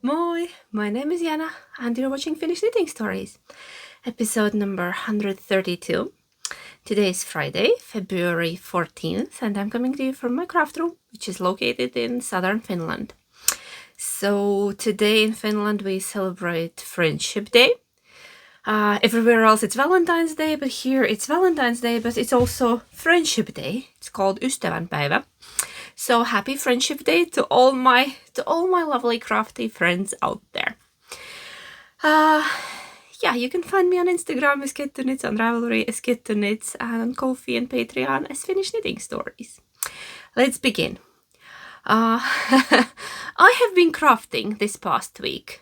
Moi! My name is Jana and you're watching Finnish Knitting Stories, episode number 132. Today is Friday, February 14th, and I'm coming to you from my craft room, which is located in southern Finland. So today in Finland we celebrate Friendship Day. Everywhere else it's Valentine's Day, but here it's Valentine's Day, but it's also Friendship Day. It's called Ystävänpäivä. So happy Friendship Day to all my lovely crafty friends out there. Yeah, you can find me on Instagram as Knits, on Ravelry as Knits, and on Ko-fi and Patreon as Finnish Knitting Stories. Let's begin. I have been crafting this past week.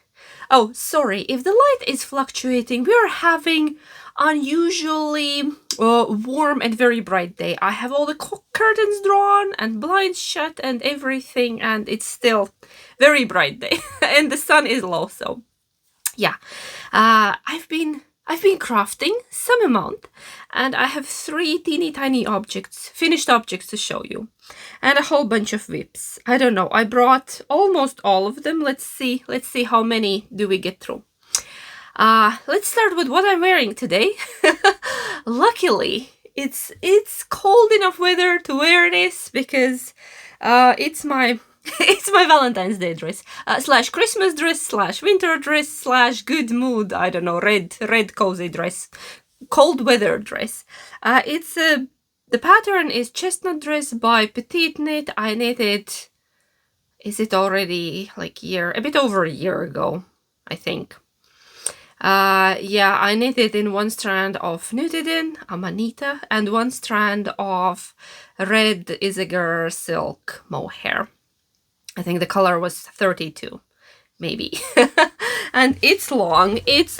Oh, sorry, if the light is fluctuating, we are having unusually warm and very bright day. I have all the curtains drawn and blinds shut and everything, and it's still very bright day and the sun is low, so yeah. I've been crafting some amount, and I have 3 teeny tiny objects, finished objects to show you, and a whole bunch of whips. I don't know, I brought almost all of them. Let's see how many do we get through. Let's start with what I'm wearing today. Luckily, it's cold enough weather to wear this because it's my Valentine's Day dress, slash Christmas dress, slash winter dress, slash good mood, I don't know, red cozy dress, cold weather dress. The pattern is Chestnut Dress by Petite Knit. I knitted, is it already like a bit over a year ago, I think. Yeah, I knitted in 1 strand of Nutidin, Amanita, and 1 strand of red Isager silk mohair. I think the color was 32, maybe. And it's long, it's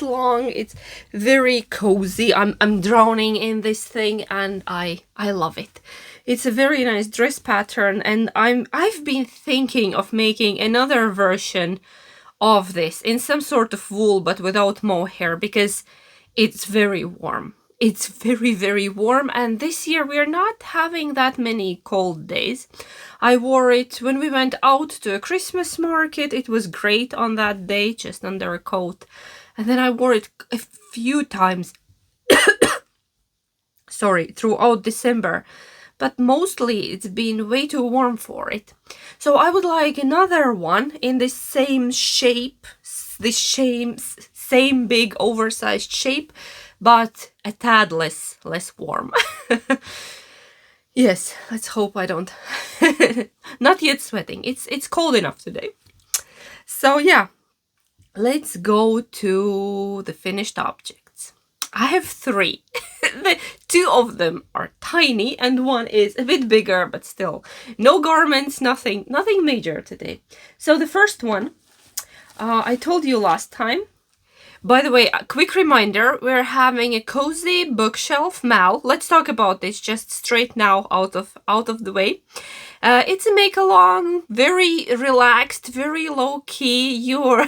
very cozy. I'm drowning in this thing and I love it. It's a very nice dress pattern, and I've been thinking of making another version of this in some sort of wool but without mohair, because it's very warm. It's very warm, and this year we're not having that many cold days. I wore it when we went out to a Christmas market. It was great on that day, just under a coat. And then I wore it a few times throughout December, but mostly it's been way too warm for it. So I would like another one in this same shape, same big oversized shape, but a tad less warm. Yes, let's hope I don't. Not yet sweating. It's cold enough today. So yeah, let's go to the finished objects. I have 3. 2 of them are tiny and 1 is a bit bigger, but still no garments, nothing major today. So the first one, I told you last time. By the way, a quick reminder, we're having a cozy bookshelf mal. Let's talk about this just straight now, out of the way. It's a make-along, very relaxed, very low-key. You're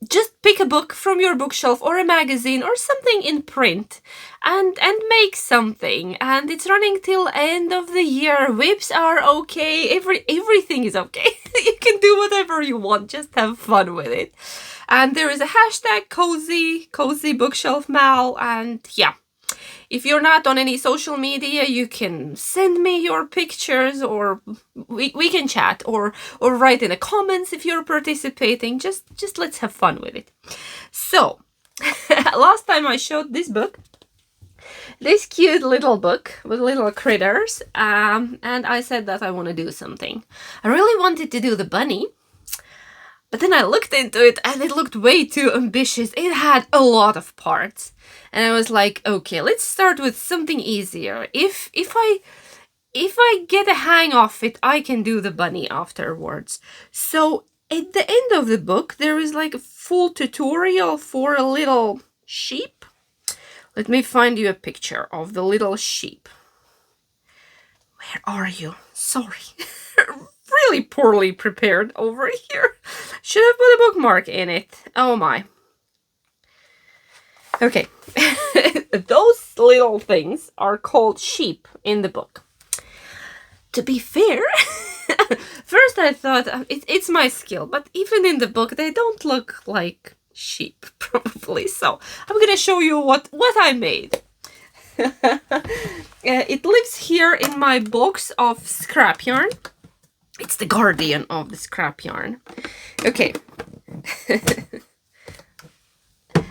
just pick a book from your bookshelf or a magazine or something in print and make something. And it's running till end of the year. Whips are okay. Everything is okay. You can do whatever you want. Just have fun with it. And there is a hashtag cozy bookshelf mal, and yeah. If you're not on any social media, you can send me your pictures, or we can chat, or write in the comments if you're participating. Just let's have fun with it. So, last time I showed this book, this cute little book with little critters, and I said that I want to do something. I really wanted to do the bunny, but then I looked into it and it looked way too ambitious. It had a lot of parts. And I was like, okay, let's start with something easier. If I get a hang of it, I can do the bunny afterwards. So at the end of the book, there is like a full tutorial for a little sheep. Let me find you a picture of the little sheep. Where are you? Sorry. Really poorly prepared over here. Should have put a bookmark in it. Oh my. Okay. Those little things are called sheep in the book. To be fair, First I thought it's my skill, but even in the book they don't look like sheep, probably. So I'm gonna show you what I made. It lives here in my box of scrap yarn. It's the guardian of the scrap yarn. Okay.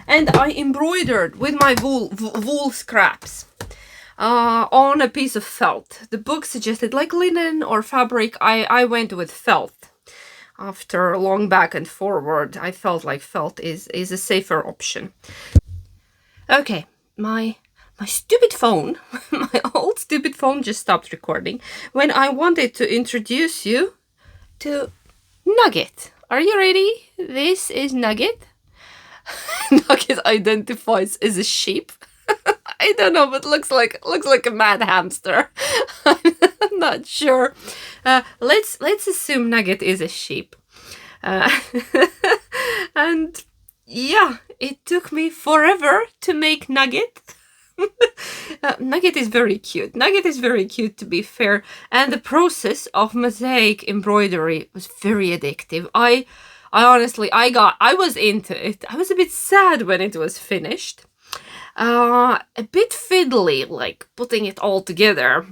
And I embroidered with my wool scraps on a piece of felt. The book suggested like linen or fabric. I went with felt. After a long back and forward, I felt like felt is a safer option. Okay, my stupid phone, my old stupid phone just stopped recording when I wanted to introduce you to Nugget. Are you ready? This is Nugget. Nugget identifies as a sheep. I don't know, but looks like a mad hamster. I'm not sure. Let's assume Nugget is a sheep. And yeah, it took me forever to make Nugget. Nugget is very cute. Nugget is very cute, to be fair. And the process of mosaic embroidery was very addictive. I honestly, I was into it. I was a bit sad when it was finished. A bit fiddly, like putting it all together.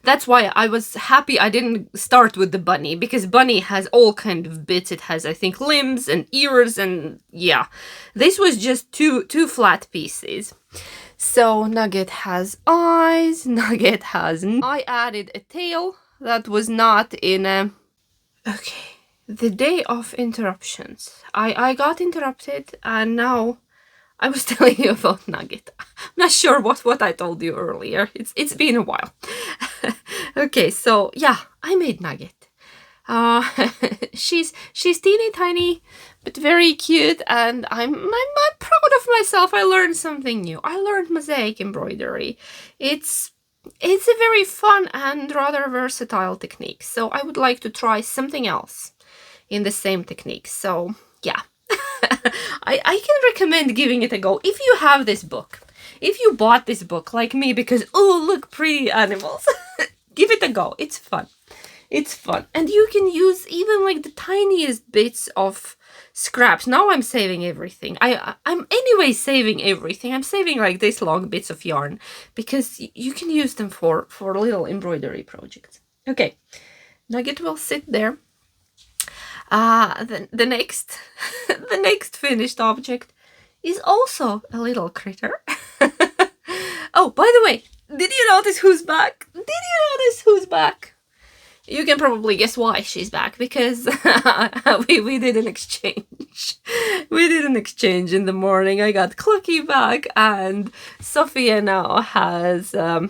That's why I was happy I didn't start with the bunny, because bunny has all kind of bits. It has, I think, limbs and ears, and yeah. This was just two flat pieces. So Nugget has eyes, Nugget has... I added a tail that was not in a... Okay, the day of interruptions. I got interrupted, and now I was telling you about Nugget. I'm not sure what I told you earlier. It's been a while. Okay, so yeah, I made Nugget. She's teeny tiny, but very cute, and I'm proud of myself. I learned something new. I learned mosaic embroidery. It's a very fun and rather versatile technique. So I would like to try something else in the same technique. So yeah, I can recommend giving it a go if you have this book. If you bought this book like me because, oh, look, pretty animals, give it a go. It's fun. It's fun. And you can use even like the tiniest bits of scraps. Now I'm saving everything. I'm anyway saving everything. I'm saving like this long bits of yarn because you can use them for little embroidery projects. Okay, Nugget will sit there. The next the next finished object is also a little critter. Oh, by the way, did you notice who's back? Did you notice who's back? You can probably guess why she's back, because we did an exchange. We did an exchange in the morning. I got Clucky back, and Sophia now has a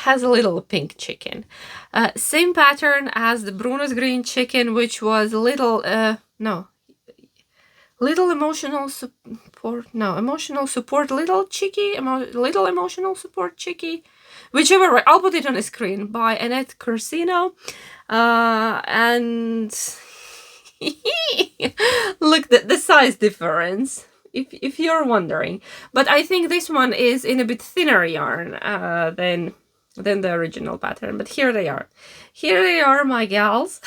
little pink chicken. Same pattern as the Bruno's green chicken, which was little emotional support, little Chickie, little emotional support Chickie. Whichever way, I'll put it on the screen, by Annette Corsino. And look, the size difference, if you're wondering. But I think this one is in a bit thinner yarn than the original pattern. But here they are. Here they are, my gals.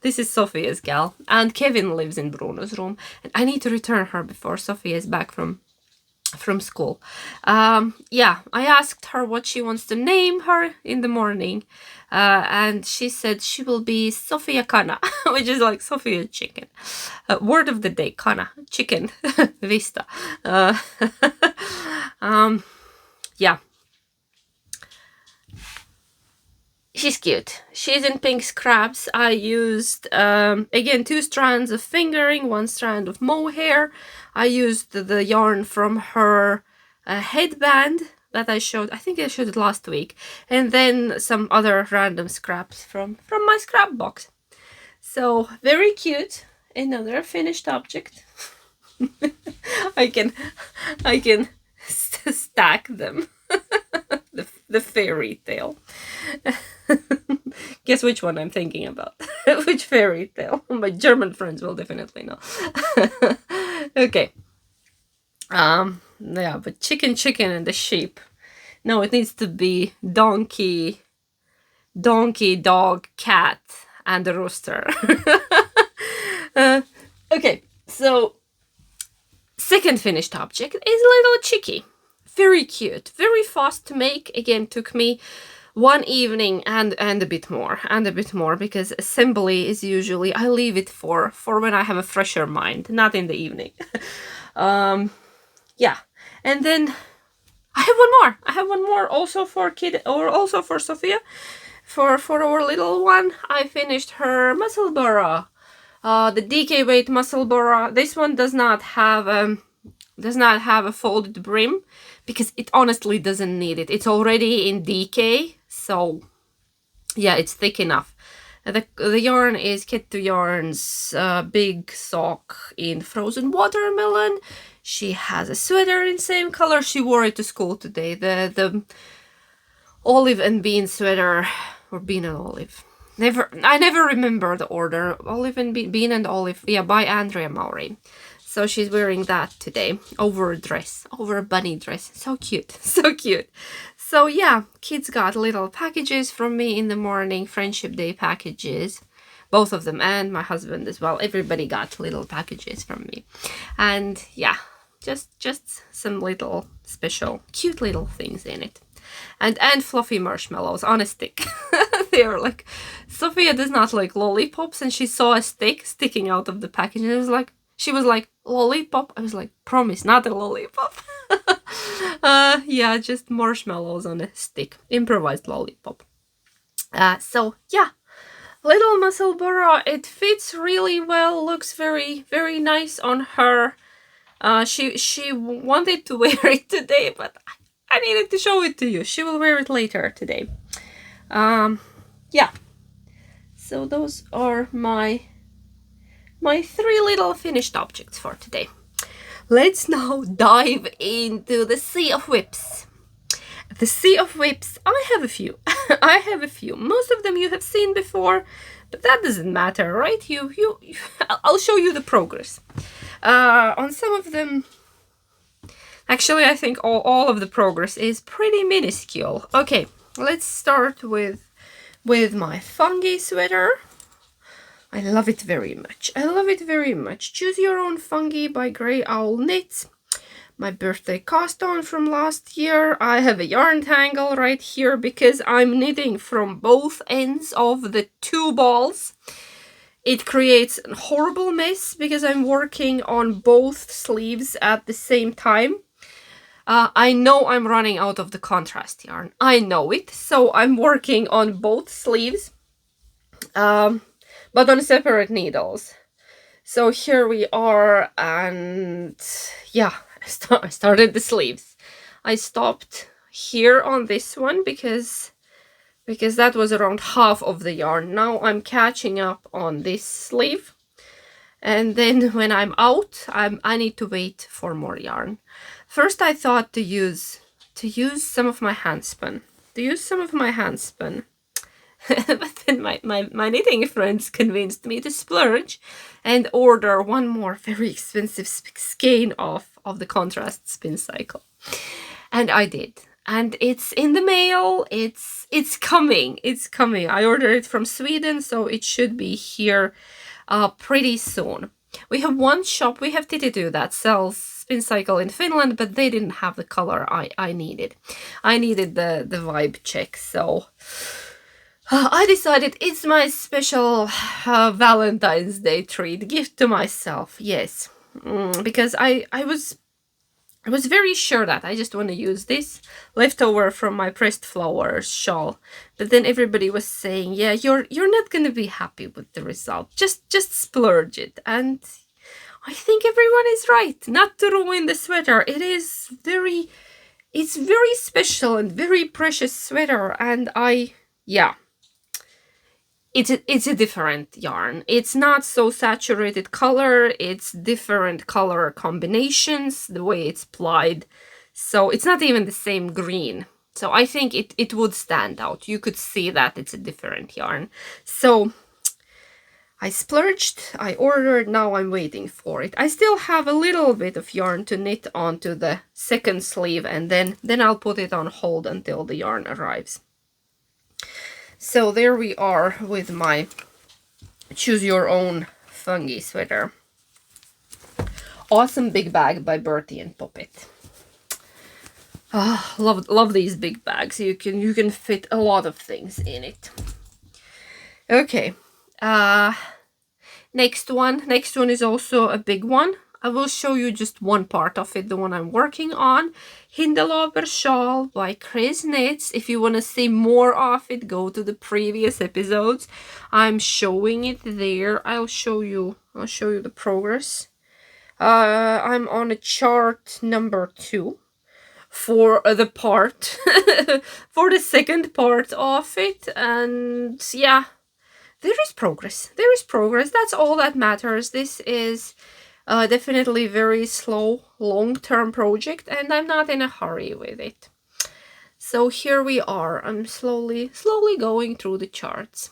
This is Sophia's gal. And Kevin lives in Bruno's room. And I need to return her before Sophia is back from school. Yeah, I asked her what she wants to name her in the morning, and she said she will be Sophia Kana, which is like Sophia chicken. Word of the day, Kana, chicken, Vista. Yeah. She's cute. She's in pink scraps. I used, again, 2 strands of fingering, 1 strand of mohair. I used the yarn from her headband that I showed. I think I showed it last week. And then some other random scraps from my scrap box. So, very cute. Another finished object. I can stack them. The fairy tale. Guess which one I'm thinking about. Which fairy tale? My German friends will definitely know. Okay. Yeah, but chicken and the sheep. No, it needs to be donkey donkey, dog, cat, and a rooster. Okay, so second finished object is little Chickie. Very cute, very fast to make. Again, took me one evening and a bit more, because assembly is usually, I leave it for when I have a fresher mind, not in the evening. Yeah, and then I have one more also for kid, or also for Sophia, for our little one. I finished her Musselburgh, the DK weight Musselburgh. This one does not have a folded brim, because it honestly doesn't need it. It's already in DK, so yeah, it's thick enough. The yarn is Kettu Yarn's big sock in frozen watermelon. She has a sweater in same color. She wore it to school today. The olive and bean sweater, or bean and olive. I never remember the order. Olive and bean and olive. Yeah, by Andrea Maury. So she's wearing that today over a dress, over a bunny dress. So cute, so cute. So yeah, kids got little packages from me in the morning, Friendship Day packages. Both of them, and my husband as well. Everybody got little packages from me. And yeah, just some little special, cute little things in it. And fluffy marshmallows on a stick. They are like, Sophia does not like lollipops, and she saw a stick sticking out of the package, and she was like, lollipop? I was like, promise, not a lollipop. Yeah, just marshmallows on a stick. Improvised lollipop. So yeah, little Musselburgh, it fits really well, looks very, very nice on her. She wanted to wear it today, but I needed to show it to you. She will wear it later today. Yeah. So those are my three little finished objects for today. Let's now dive into the Sea of Whips. The Sea of Whips, I have a few. I have a few. Most of them you have seen before, but that doesn't matter, right? I'll show you the progress. On some of them, actually, I think all of the progress is pretty minuscule. Okay, let's start with my Fungi sweater. I love it very much. I love it very much. Choose Your Own Fungi by Grey Owl Knits. My birthday cast on from last year. I have a yarn tangle right here because I'm knitting from both ends of the two balls. It creates a horrible mess because I'm working on both sleeves at the same time. I know I'm running out of the contrast yarn. I know it. So I'm working on both sleeves. But on separate needles. So here we are, and yeah, I started the sleeves. I stopped here on this one because that was around half of the yarn. Now I'm catching up on this sleeve, and then when I'm out, I need to wait for more yarn. First I thought to use some of my handspun. But then my knitting friends convinced me to splurge and order one more very expensive skein of the contrast spin cycle. And I did. And it's in the mail. It's coming. It's coming. I ordered it from Sweden, so it should be here pretty soon. We have one shop, we have Tititu, that sells spin cycle in Finland, but they didn't have the color I needed. I needed the vibe check, so I decided it's my special Valentine's Day treat, gift to myself, yes. Because I was very sure that I just want to use this leftover from my pressed flowers shawl. But then everybody was saying, yeah, you're not going to be happy with the result. Just splurge it. And I think everyone is right. Not to ruin the sweater. It's very special and very precious sweater. And yeah. It's a different yarn. It's not so saturated color. It's different color combinations, the way it's plied. So it's not even the same green. So I think it would stand out. You could see that it's a different yarn. So I splurged, I ordered, now I'm waiting for it. I still have a little bit of yarn to knit onto the second sleeve, and then I'll put it on hold until the yarn arrives. So there we are with my choose your own fungi sweater. Awesome big bag by Bertie and Poppet. Ah, love these big bags. You can fit a lot of things in it. Okay. Next one is also a big one. I will show you just one part of it, the one I'm working on. Hindelooper Shawl by Chris Knits. If you want to see more of it, go to the previous episodes. I'm showing it there. I'll show you the progress. I'm on a chart number 2 for the part for the second part of it, and yeah, there is progress. That's all that matters. This is definitely very slow long-term project, and I'm not in a hurry with it. So here we are. I'm slowly going through the charts.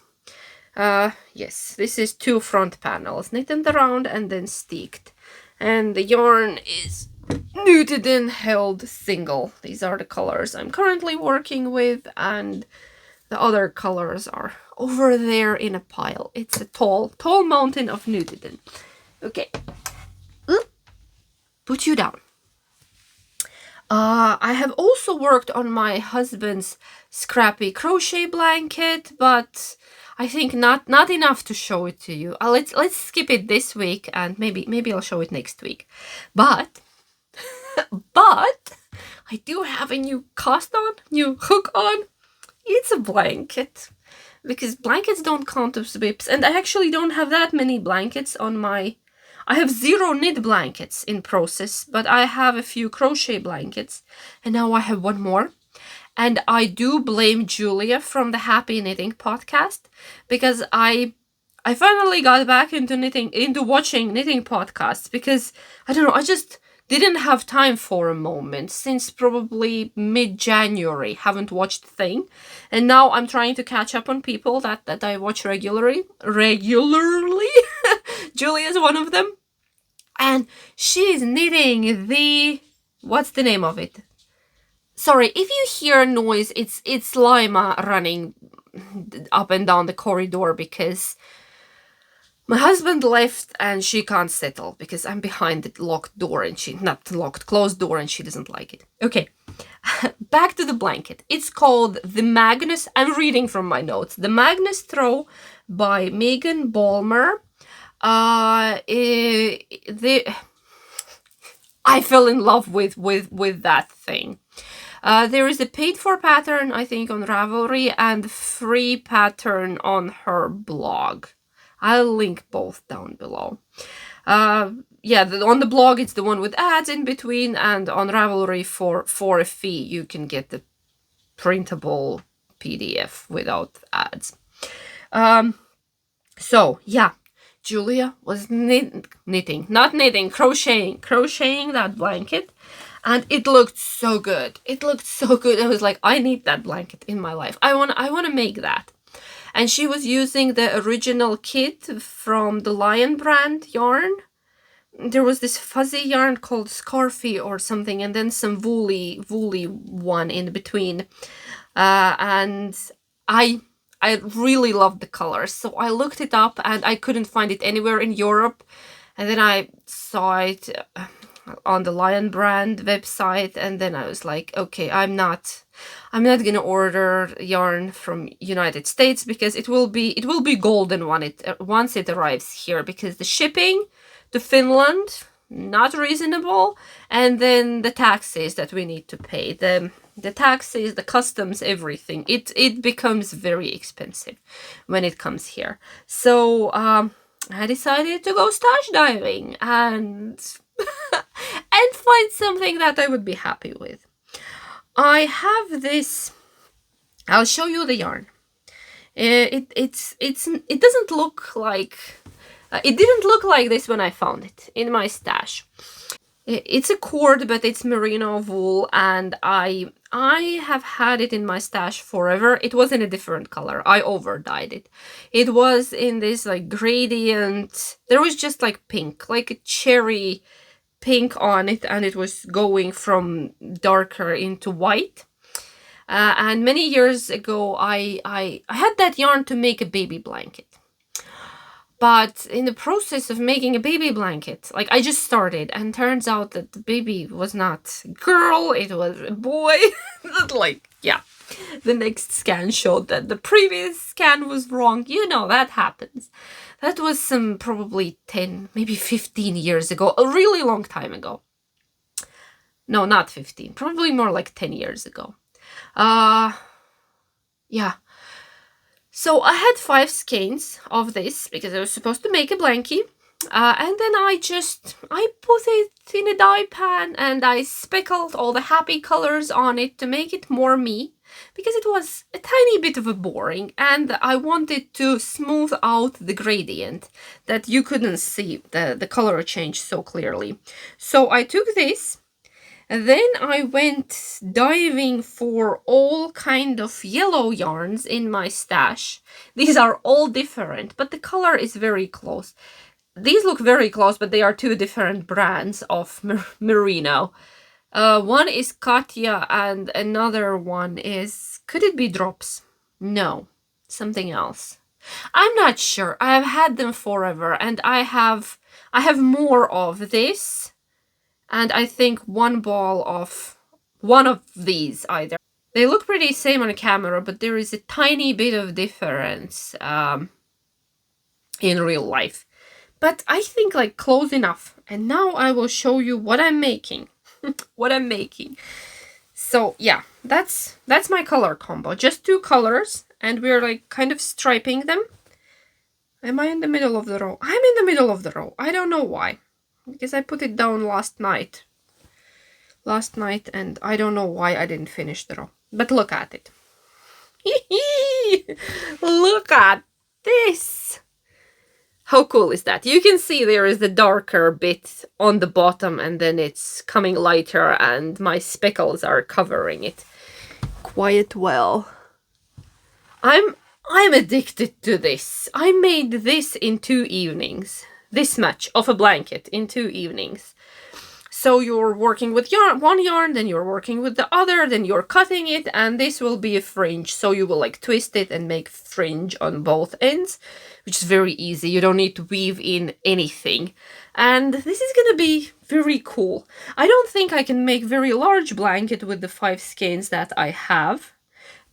Yes, this is 2 front panels, knitted around and then sticked, and the yarn is knitted and held single. These are the colors I'm currently working with, and the other colors are over there in a pile. It's a tall mountain of knitted. Okay, put you down. I have also worked on my husband's scrappy crochet blanket, but I think not enough to show it to you. Let's skip it this week, and maybe I'll show it next week. But I do have a new new hook on. It's a blanket, because blankets don't count as WIPs, and I actually don't have that many blankets on my... I have 0 knit blankets in process, but I have a few crochet blankets, and now I have one more. And I do blame Julia from the Happy Knitting podcast, because I finally got back into watching knitting podcasts, because I don't know, I just didn't have time for a moment since probably mid-January. Haven't watched a thing, and now I'm trying to catch up on people that I watch regularly. Julia's one of them, and she's knitting the... what's the name of it? Sorry, if you hear noise, it's Lima running up and down the corridor, because my husband left and she can't settle because I'm behind the locked door, and closed door, and she doesn't like it. Okay, back to the blanket. It's called the Magnus... I'm reading from my notes. The Magnus Throw by Megan Ballmer. I fell in love with that thing. There is a paid for pattern, I think, on Ravelry, and free pattern on her blog. I'll link both down below. Yeah, on the blog it's the one with ads in between, and on Ravelry for a fee you can get the printable PDF without ads. So yeah, Julia was crocheting that blanket, and it looked so good. I was like, I need that blanket in my life. I want to make that. And she was using the original kit from the Lion brand yarn. There was this fuzzy yarn called Scarfy or something, and then some woolly one in between. And I really loved the colors, so I looked it up, and I couldn't find it anywhere in Europe. And then I saw it on the Lion brand website, and then I was like, okay, I'm not gonna order yarn from United States, because it will be golden once it arrives here, because the shipping to Finland, not reasonable, and then the taxes that we need to pay, the taxes, the customs, everything, it becomes very expensive when it comes here. So I decided to go stash diving and and find something that I would be happy with. I have this. I'll show you the yarn. It doesn't look like... it didn't look like this when I found it in my stash. It's a cord, but it's merino wool, and I have had it in my stash forever. It was in a different color. I over-dyed it. It was in this like gradient. There was just like pink, like a cherry pink on it, and it was going from darker into white. And many years ago, I had that yarn to make a baby blanket. But in the process of making a baby blanket, like I just started, and turns out that the baby was not a girl, it was a boy. Like, yeah, the next scan showed that the previous scan was wrong. You know, that happens. That was some probably 10, maybe 15 years ago, a really long time ago. No, not 15, probably more like 10 years ago. Yeah. So I had 5 skeins of this because I was supposed to make a blankie. And then I put it in a dye pan and I speckled all the happy colors on it to make it more me, because it was a tiny bit of a boring and I wanted to smooth out the gradient that you couldn't see the color change so clearly. So I took this. And then I went diving for all kind of yellow yarns in my stash. These are all different, but the color is very close. These look very close, but they are 2 different brands of merino. One is Katya and another one is... Could it be Drops? No, something else. I'm not sure. I have had them forever, and I have more of this. And I think one ball of one of these either. They look pretty same on camera, but there is a tiny bit of difference in real life. But I think like close enough. And now I will show you what I'm making. What I'm making. So yeah, that's my color combo. Just 2 colors, and we're like kind of striping them. Am I in the middle of the row? I'm in the middle of the row. I don't know why. Because I put it down last night, and I don't know why I didn't finish the row. But look at it. Look at this. How cool is that? You can see there is the darker bit on the bottom, and then it's coming lighter, and my speckles are covering it quite well. I'm addicted to this. I made this in 2 evenings. This much of a blanket in 2 evenings. So you're working with one yarn, then you're working with the other, then you're cutting it, and this will be a fringe. So you will like twist it and make fringe on both ends, which is very easy. You don't need to weave in anything. And this is gonna be very cool. I don't think I can make very large blanket with the 5 skeins that I have.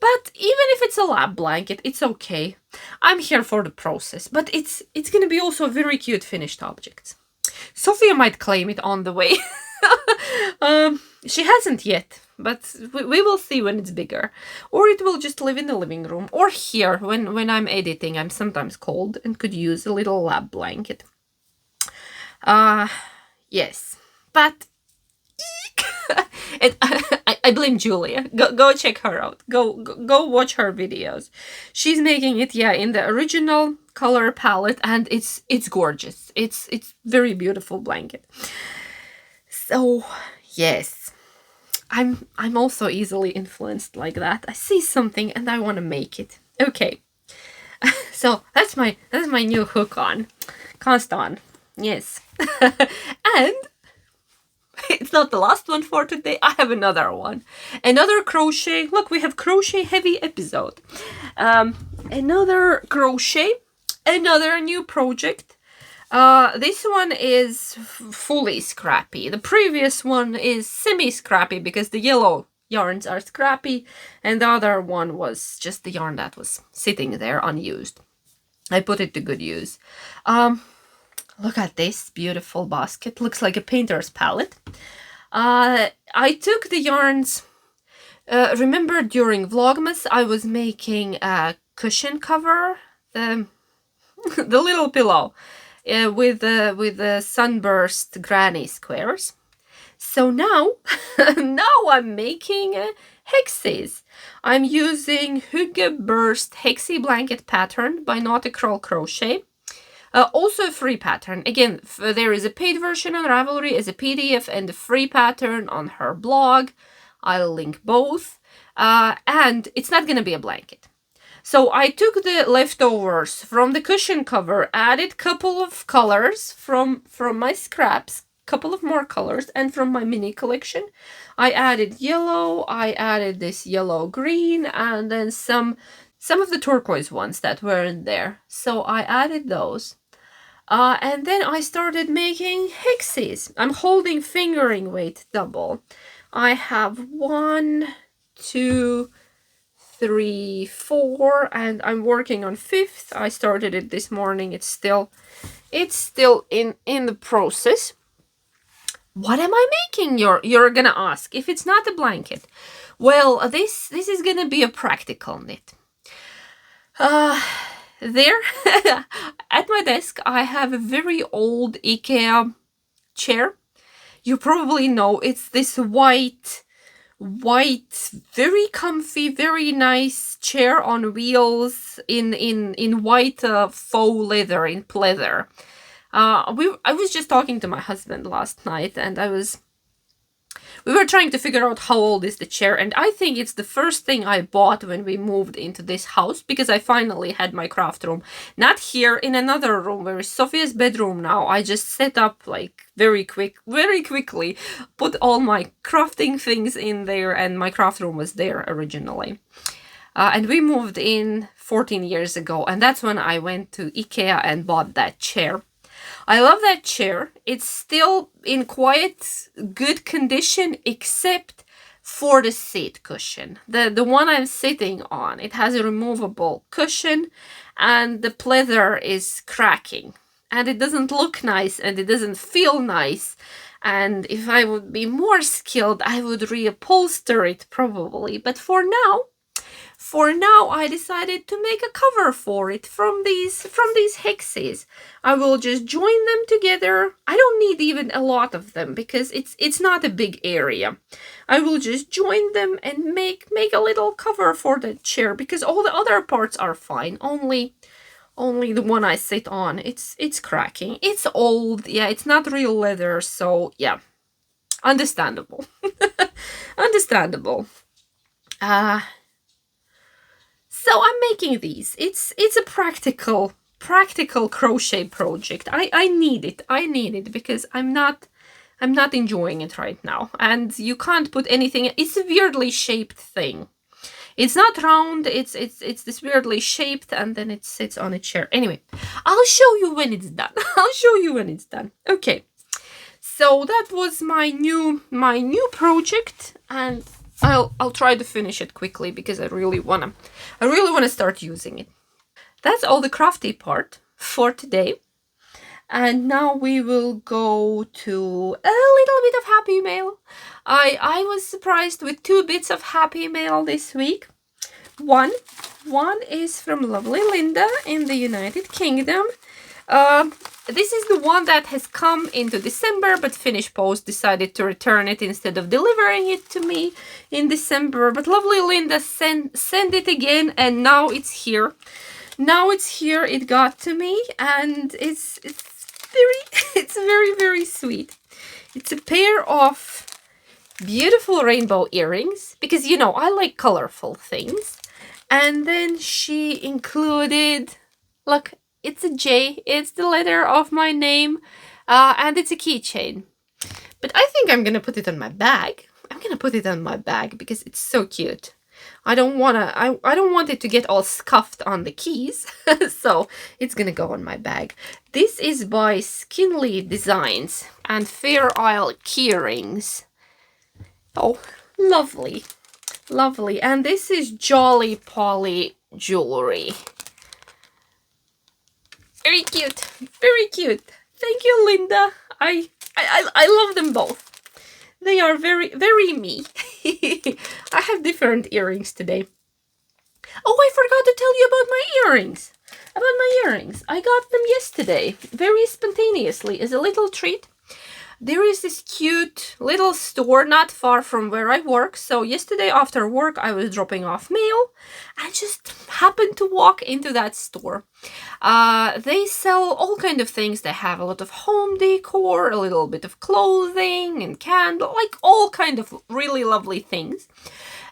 But even if it's a lab blanket, it's okay. I'm here for the process, but it's going to be also a very cute finished object. Sophia might claim it on the way. She hasn't yet, but we will see when it's bigger. Or it will just live in the living room, or here when I'm editing. I'm sometimes cold and could use a little lab blanket. Yes, but... And I blame Julia. Go check her out. Go watch her videos. She's making it, yeah, in the original color palette, and it's gorgeous. It's very beautiful blanket. So yes, I'm also easily influenced like that. I see something and I want to make it. Okay, so that's my new hook on, cast on. Yes, and. It's not the last one for today. I have another one. Another crochet. Look, we have crochet heavy episode. Another crochet. Another new project. This one is fully scrappy. The previous one is semi-scrappy because the yellow yarns are scrappy. And the other one was just the yarn that was sitting there unused. I put it to good use. Look at this beautiful basket. Looks like a painter's palette. I took the yarns. Remember during Vlogmas I was making a cushion cover, the little pillow with the sunburst granny squares. So now, I'm making Hexies. I'm using Hygge Burst Hexie blanket pattern by Nautical Crochet. Also a free pattern. Again, there is a paid version on Ravelry as a PDF and a free pattern on her blog. I'll link both. And it's not going to be a blanket. So I took the leftovers from the cushion cover, added a couple of colors from my scraps, couple of more colors, and from my mini collection I added yellow, I added this yellow green, and then some of the turquoise ones that weren't there, so I added those. And then I started making hexies. I'm holding fingering weight double. I have 1, 2, 3, 4, and I'm working on 5th. I started it this morning. It's still in the process. What am I making? You're gonna ask. If it's not a blanket, well, this is gonna be a practical knit. There at my desk I have a very old IKEA chair. You probably know it's this white, very comfy, very nice chair on wheels in white faux leather, in pleather. I was just talking to my husband last night, and we were trying to figure out how old is the chair, and I think it's the first thing I bought when we moved into this house, because I finally had my craft room. Not here, in another room where is Sophia's bedroom now. I just set up like very quickly, put all my crafting things in there, and my craft room was there originally. And we moved in 14 years ago, and that's when I went to IKEA and bought that chair. I love that chair. It's still in quite good condition, except for the seat cushion. The one I'm sitting on, it has a removable cushion, and the pleather is cracking. And it doesn't look nice, and it doesn't feel nice. And if I would be more skilled, I would reupholster it probably. But for now, I decided to make a cover for it from these hexies. I will just join them together. I don't need even a lot of them because it's not a big area. I will just join them and make a little cover for the chair, because all the other parts are fine. Only the one I sit on, it's cracking. It's old. Yeah, it's not real leather, so yeah. Understandable. Understandable. So I'm making these. It's a practical crochet project. I need it because I'm not enjoying it right now. And you can't put anything. It's a weirdly shaped thing. It's not round. It's this weirdly shaped, and then it sits on a chair. Anyway, I'll show you when it's done. I'll show you when it's done. Okay. So that was my new project, and I'll try to finish it quickly because I really wanna start using it. That's all the crafty part for today. And now we will go to a little bit of happy mail. I was surprised with 2 bits of happy mail this week. One is from lovely Linda in the United Kingdom. This is the one that has come into December, but Finnish Post decided to return it instead of delivering it to me in December. But lovely Linda sent it again, and now it's here. Now it's here. It got to me, and it's very, very sweet. It's a pair of beautiful rainbow earrings, because you know I like colorful things. And then she included, look, it's a J, it's the letter of my name, and it's a keychain. But I think I'm gonna put it on my bag. I'm gonna put it on my bag because it's so cute. I don't want it to get all scuffed on the keys, so it's gonna go on my bag. This is by Skinly Designs and Fair Isle Keyrings. Oh, lovely, lovely. And this is Jolly Polly jewelry. Very cute, very cute. Thank you, Linda. I love them both. They are very, very me. I have different earrings today. Oh, I forgot to tell you about my earrings. I got them yesterday, very spontaneously, as a little treat. There is this cute little store not far from where I work. So yesterday after work, I was dropping off mail and just happened to walk into that store. They sell all kind of things. They have a lot of home decor, a little bit of clothing and candle, like all kind of really lovely things.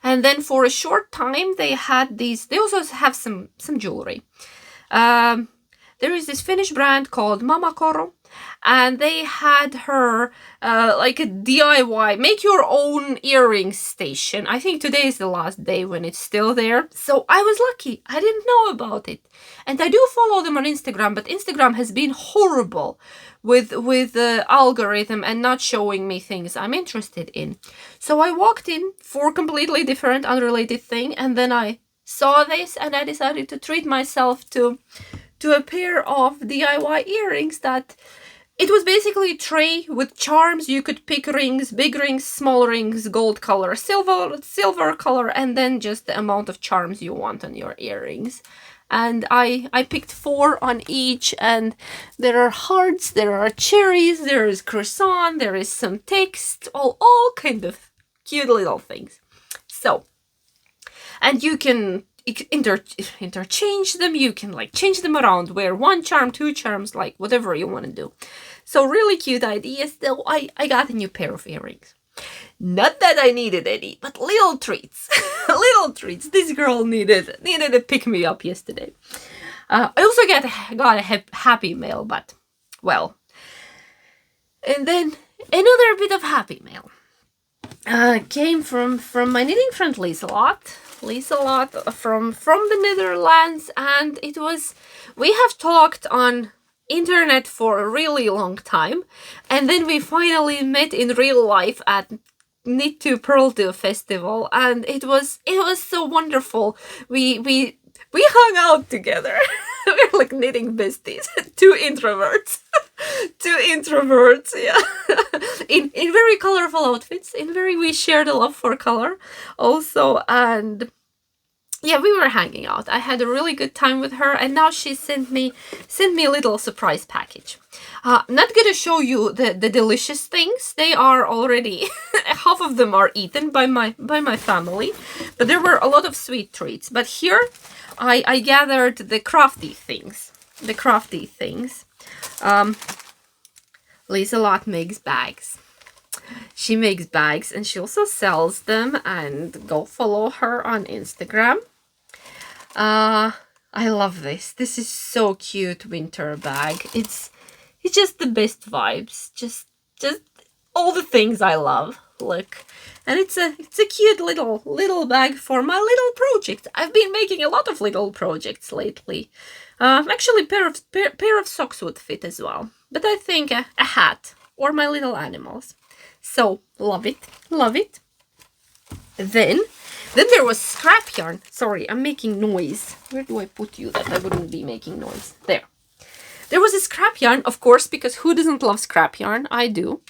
And then for a short time, they had these. They also have some jewelry. there is this Finnish brand called Mama Koro, and they had her like a DIY, make your own earrings station. I think today is the last day when it's still there. So I was lucky. I didn't know about it. And I do follow them on Instagram, but Instagram has been horrible with the algorithm and not showing me things I'm interested in. So I walked in for a completely different, unrelated thing, and then I saw this and I decided to treat myself to a pair of DIY earrings that it was basically a tray with charms. You could pick rings, big rings, small rings, gold color, silver color, and then just the amount of charms you want on your earrings. And I picked 4 on each, and there are hearts, there are cherries, there is croissant, there is some text, all kind of cute little things. So, and you can interchange them, you can like change them around, wear 1 charm, 2 charms, like whatever you want to do. So really cute ideas. So I got a new pair of earrings. Not that I needed any, but little treats. Little treats. This girl needed a pick-me-up yesterday. I also got a happy mail, but, well. And then another bit of happy mail. Came from my knitting friend Lieselot from the Netherlands, and it was, we have talked on internet for a really long time, and then we finally met in real life at Knit to Purl to festival, and it was so wonderful. We hung out together. We're like knitting besties. 2 introverts. 2 introverts, yeah. in very colorful outfits. We shared a love for color also, and yeah, we were hanging out. I had a really good time with her, and now she sent me a little surprise package. Not gonna show you the delicious things. They are already half of them are eaten by my family, but there were a lot of sweet treats. But here I gathered the crafty things. Lieselot makes bags. She makes bags, and she also sells them, and go follow her on Instagram. I love this. This is so cute winter bag. It's just the best vibes. Just all the things I love. Look. And it's a cute little bag for my little project. I've been making a lot of little projects lately. Actually, pair of socks would fit as well. But I think a hat or my little animals. So, love it. Then there was scrap yarn. Sorry, I'm making noise. Where do I put you that I wouldn't be making noise? There. There was a scrap yarn, of course, because who doesn't love scrap yarn? I do.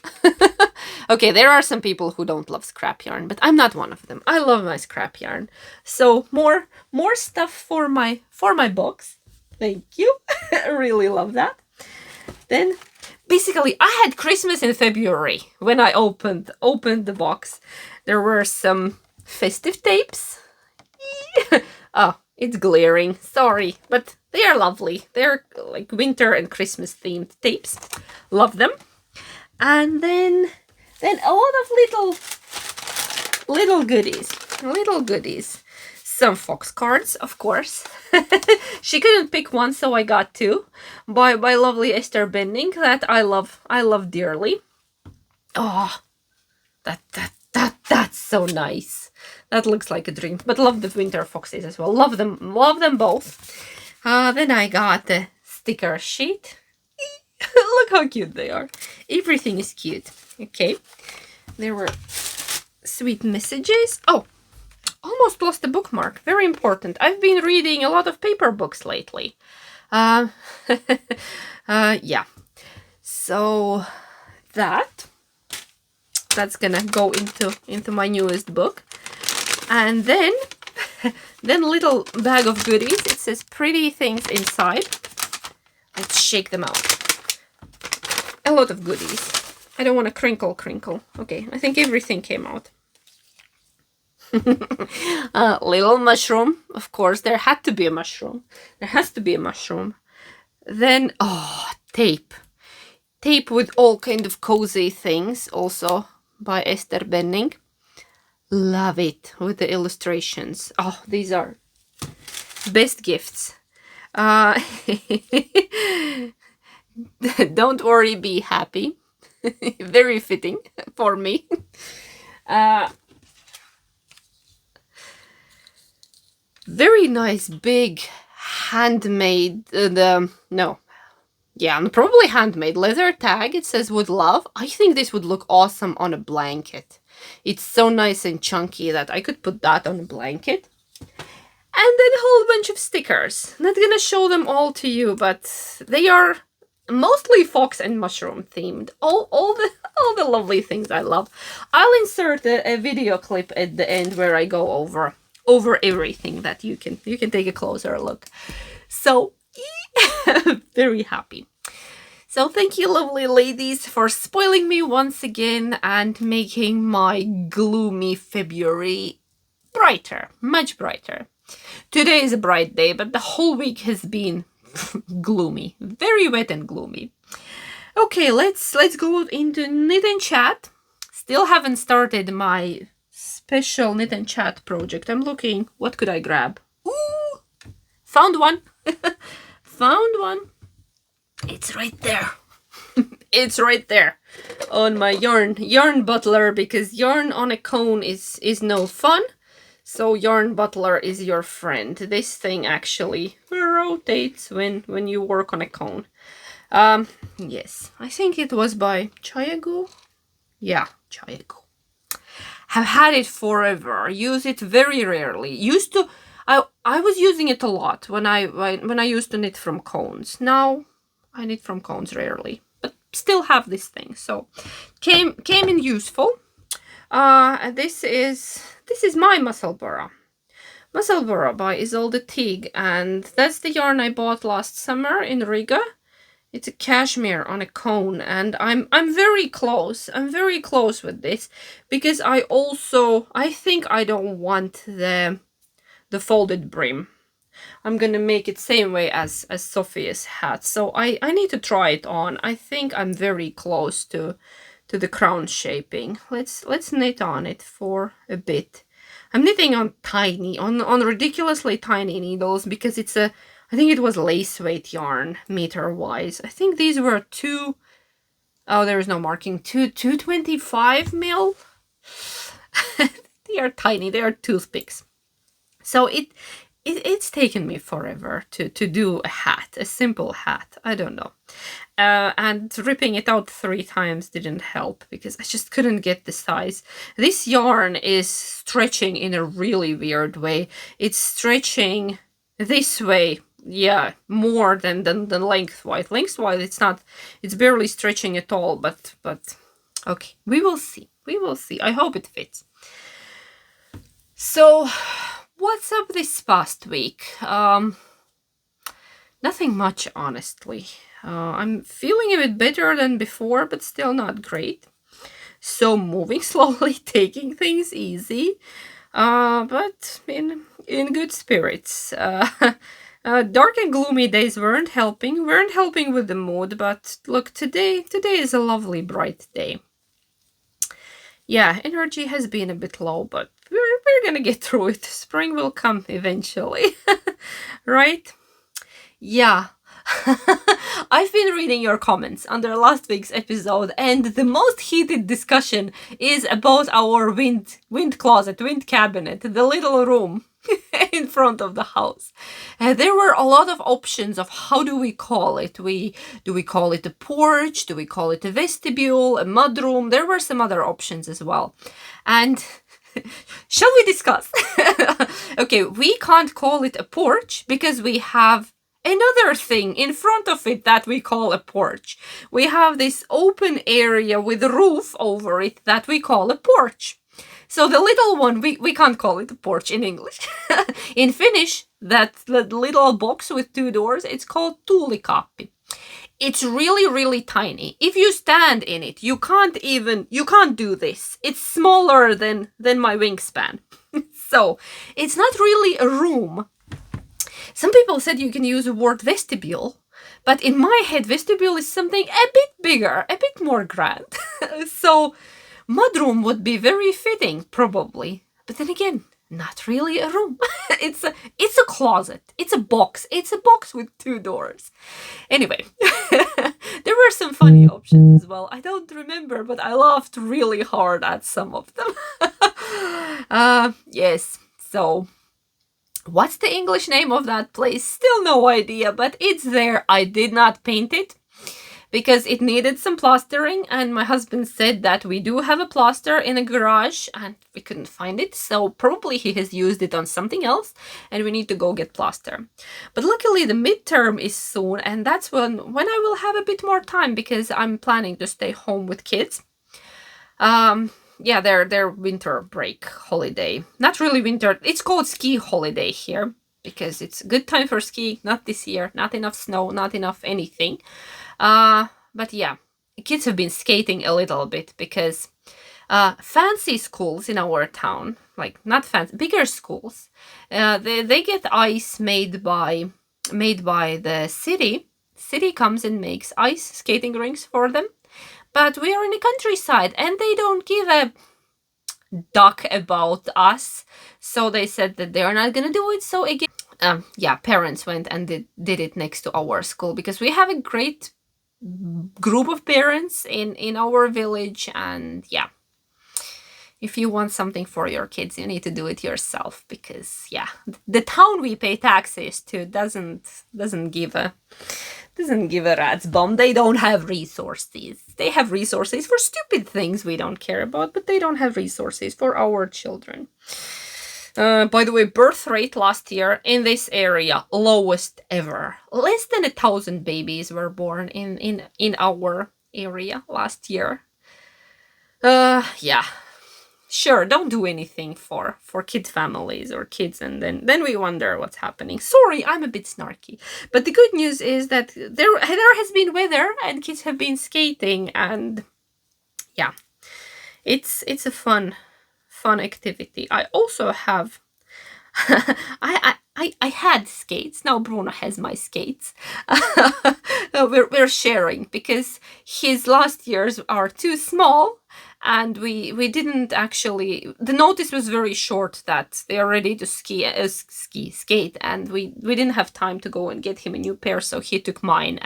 Okay, there are some people who don't love scrap yarn, but I'm not one of them. I love my scrap yarn. So more stuff for my box. Thank you. I really love that. Then basically I had Christmas in February when I opened the box. There were some festive tapes. Oh, it's glaring. Sorry, but they are lovely. They're like winter and Christmas themed tapes. Love them. And then a lot of little goodies. Some fox cards, of course. She couldn't pick one, so I got 2 by lovely Esther Benning that I love dearly. Oh, that's so nice. That looks like a dream. But love the winter foxes as well. Love them both. Then I got the sticker sheet. Look how cute they are. Everything is cute. Okay. There were sweet messages. Oh, almost lost the bookmark. Very important. I've been reading a lot of paper books lately. Yeah. So that's gonna go into my newest book. And then little bag of goodies. It says pretty things inside. Let's shake them out. A lot of goodies. I don't want to crinkle. Okay, I think everything came out. Little mushroom. Of course, there had to be a mushroom. There has to be a mushroom. Then, tape. Tape with all kind of cozy things, also by Esther Benning. Love it, with the illustrations. Oh, these are best gifts. Don't worry, be happy. Very fitting for me. Very nice, big, handmade, probably handmade leather tag. It says would love. I think this would look awesome on a blanket. It's so nice and chunky that I could put that on a blanket. And then a whole bunch of stickers. Not gonna show them all to you, but they are mostly fox and mushroom themed. All the lovely things I love. I'll insert a video clip at the end where I go over everything that you can take a closer look. So very happy. So thank you, lovely ladies, for spoiling me once again and making my gloomy February brighter, much brighter. Today is a bright day, but the whole week has been gloomy, very wet and gloomy. Okay, let's go into knit and chat. Still haven't started my special knit and chat project. I'm looking, what could I grab? Ooh, found one. Found one. It's right there. It's right there on my yarn butler, because yarn on a cone is no fun. So yarn butler is your friend. This thing actually rotates when you work on a cone. Yes, I think it was by Hygge. Yeah, Hygge. Have had it forever. Use it very rarely. Used to, I was using it a lot when I used to knit from cones. Now I knit from cones rarely, but still have this thing. So came in useful. This is my Musselburgh by Isolde Teague, and that's the yarn I bought last summer in Hygge. It's a cashmere on a cone, and I'm very close. I'm very close with this, because I think I don't want the folded brim. I'm gonna make it same way as Sophia's hat, so I need to try it on. I think I'm very close to the crown shaping. Let's knit on it for a bit. I'm knitting on ridiculously tiny needles, because it's I think it was lace weight yarn meter wise. I think these were there is no marking, 225 mil. They are tiny, they are toothpicks. So it's taken me forever to do a hat, a simple hat. I don't know. And ripping it out 3 times didn't help, because I just couldn't get the size. This yarn is stretching in a really weird way. It's stretching this way, yeah, more than lengthwise. Lengthwise, it's barely stretching at all, but okay, we will see. We will see. I hope it fits. So, what's up this past week? Nothing much, honestly. I'm feeling a bit better than before, but still not great. So moving slowly, taking things easy, but in good spirits. Dark and gloomy days weren't helping with the mood, but look, today is a lovely bright day. Yeah, energy has been a bit low, but we're gonna get through it. Spring will come eventually, right? Yeah. I've been reading your comments under last week's episode, and the most heated discussion is about our wind closet, wind cabinet, the little room in front of the house. There were a lot of options of how do we call it. Do we call it a porch? Do we call it a vestibule, a mudroom? There were some other options as well. And shall we discuss? Okay, we can't call it a porch because we have another thing in front of it that we call a porch. We have this open area with a roof over it that we call a porch. So the little one, we can't call it a porch in English. In Finnish, that little box with 2 doors, it's called tuulikaappi. It's really, really tiny. If you stand in it, you can't do this. It's smaller than my wingspan. So it's not really a room. Some people said you can use the word vestibule, but in my head, vestibule is something a bit bigger, a bit more grand. So mudroom would be very fitting, probably. But then again, not really a room. It's a closet. It's a box. It's a box with 2 doors. Anyway, there were some funny options as well. I don't remember, but I laughed really hard at some of them. Yes, so what's the English name of that place? Still no idea, but it's there. I did not paint it because it needed some plastering, and my husband said that we do have a plaster in a garage and we couldn't find it, so probably he has used it on something else and we need to go get plaster. But luckily the midterm is soon, and that's when I will have a bit more time because I'm planning to stay home with kids. Yeah, their winter break holiday. Not really winter, it's called ski holiday here because it's a good time for skiing. Not this year, not enough snow, not enough anything. But yeah, kids have been skating a little bit because fancy schools in our town, like not fancy, bigger schools, they get ice made by the city. City comes and makes ice skating rinks for them. But we are in the countryside and they don't give a duck about us. So they said that they're not gonna do it. So again, yeah, parents went and did it next to our school because we have a great group of parents in our village, and yeah, if you want something for your kids, you need to do it yourself because yeah, the town we pay taxes to doesn't give a rat's bum. They don't have resources. They have resources for stupid things we don't care about, but they don't have resources for our children. By the way, birth rate last year in this area, lowest ever. Less than 1,000 babies were born in our area last year. Yeah. Sure, don't do anything for kid families or kids, and then we wonder what's happening. Sorry, I'm a bit snarky. But the good news is that there has been weather and kids have been skating, and yeah, it's a fun activity. I also have I had skates. Now Bruno has my skates. We're sharing because his last years are too small, and we didn't actually. The notice was very short that they are ready to skate, and we didn't have time to go and get him a new pair, so he took mine,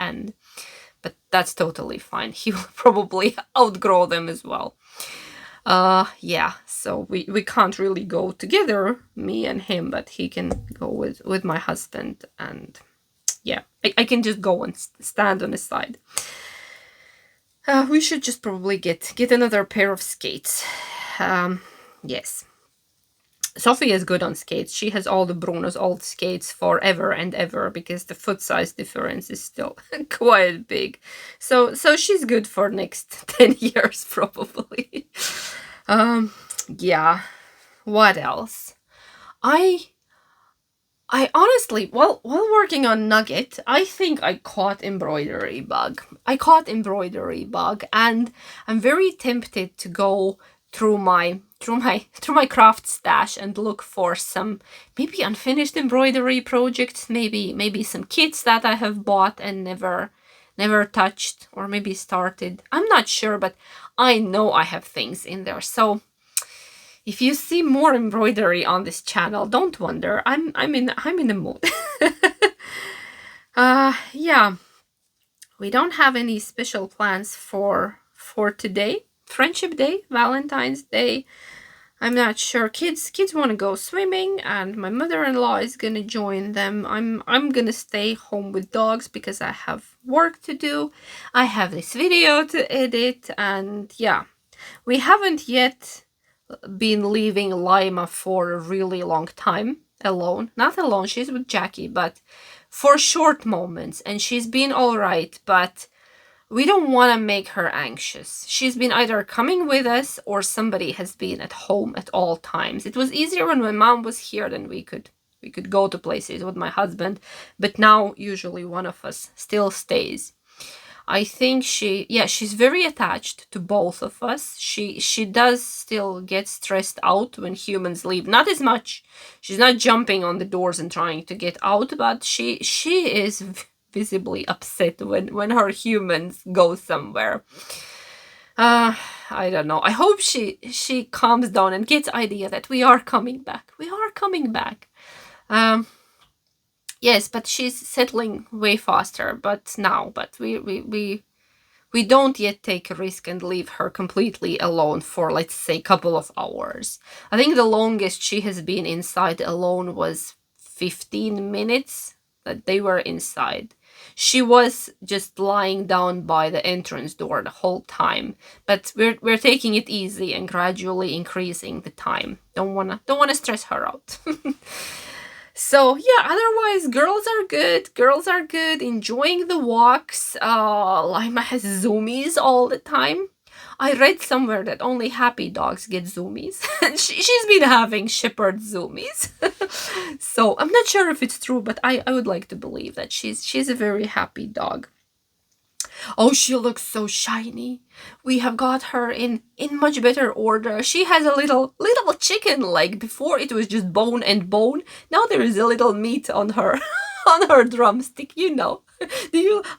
but that's totally fine. He will probably outgrow them as well. Yeah, so we can't really go together, me and him, but he can go with my husband, and yeah, I can just go and stand on the side. We should just probably get another pair of skates. Yes. Sophie is good on skates. She has all the Bruno's old skates forever and ever because the foot size difference is still quite big. So she's good for next 10 years probably. Yeah. What else? I honestly, while working on Nugget, I think I caught embroidery bug. And I'm very tempted to go through my craft stash and look for some maybe unfinished embroidery projects, maybe some kits that I have bought and never touched or maybe started. I'm not sure, but I know I have things in there. So if you see more embroidery on this channel, don't wonder. I'm in the mood. Yeah. We don't have any special plans for today. Friendship Day, Valentine's Day. I'm not sure. Kids want to go swimming, and my mother-in-law is gonna join them. I'm gonna stay home with dogs because I have work to do. I have this video to edit, and yeah, we haven't yet been leaving Lima for a really long time alone. Not alone, she's with Jackie, but for short moments, and she's been all right, but we don't want to make her anxious. She's been either coming with us or somebody has been at home at all times. It was easier when my mom was here, then we could go to places with my husband, but now usually one of us still stays. I think she's very attached to both of us. She does still get stressed out when humans leave. Not as much. She's not jumping on the doors and trying to get out, but she is visibly upset when her humans go somewhere. I don't know. I hope she calms down and gets idea that we are coming back. We are coming back. Yes, but she's settling way faster. But we don't yet take a risk and leave her completely alone for, let's say, a couple of hours. I think the longest she has been inside alone was 15 minutes that they were inside. She was just lying down by the entrance door the whole time, but we're taking it easy and gradually increasing the time. Don't wanna stress her out. So yeah, otherwise girls are good. Girls are good, enjoying the walks. Lima has zoomies all the time. I read somewhere that only happy dogs get zoomies. And she's been having shepherd zoomies. So I'm not sure if it's true, but I would like to believe that she's a very happy dog. Oh, she looks so shiny. We have got her in much better order. She has a little chicken leg. Before it was just bone and bone. Now there is a little meat on her on her drumstick, you know.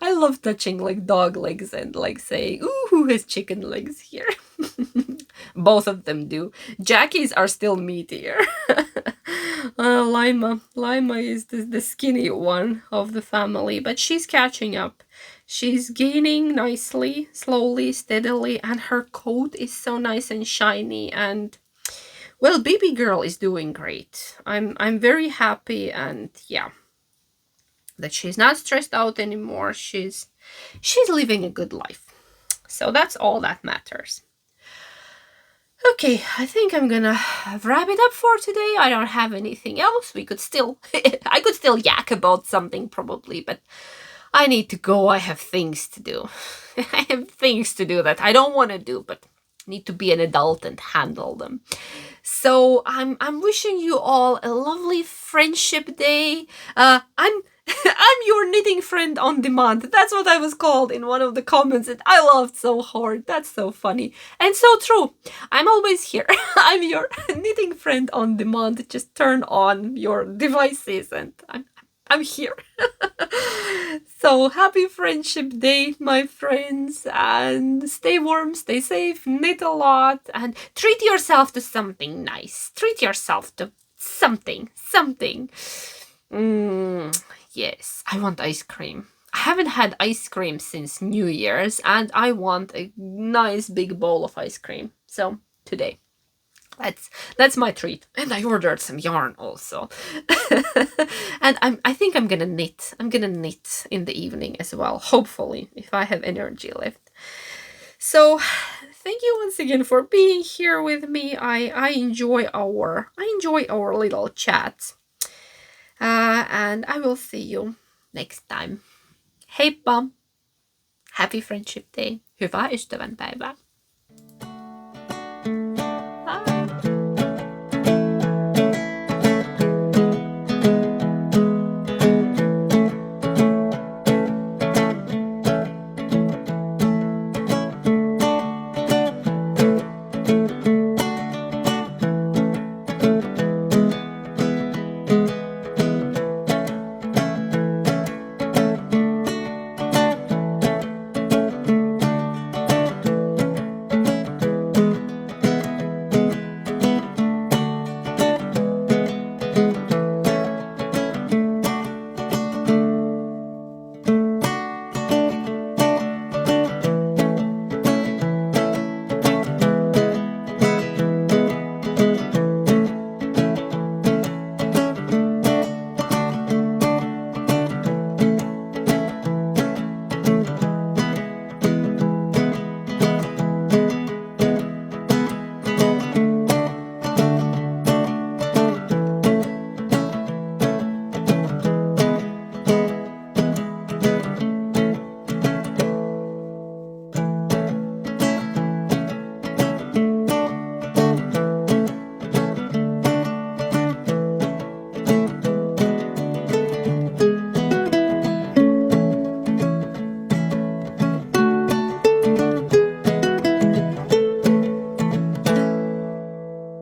I love touching like dog legs and like saying, ooh, who has chicken legs here? Both of them do. Jackie's are still meatier. Lima is the skinny one of the family, but she's catching up. She's gaining nicely, slowly, steadily, and her coat is so nice and shiny. And well, baby girl is doing great. I'm very happy, and yeah, that she's not stressed out anymore. She's living a good life. So that's all that matters. Okay, I think I'm gonna wrap it up for today. I don't have anything else. We could still I could still yak about something probably, but I need to go. I have things to do. I have things to do that I don't want to do, but need to be an adult and handle them. So I'm wishing you all a lovely Friendship Day. I'm I'm your knitting friend on demand. That's what I was called in one of the comments, and I laughed so hard. That's so funny and so true. I'm always here. I'm your knitting friend on demand. Just turn on your devices, and I'm here. So happy Friendship Day, my friends, and stay warm, stay safe, knit a lot, and treat yourself to something nice. Treat yourself to something. Yes, I want ice cream. I haven't had ice cream since New Year's, and I want a nice big bowl of ice cream. So today. That's my treat. And I ordered some yarn also. And I think I'm gonna knit. I'm gonna knit in the evening as well, hopefully, if I have energy left. So thank you once again for being here with me. I enjoy our little chats. And I will see you next time. Heippa! Happy Friendship Day. Hyvää ystävänpäivää.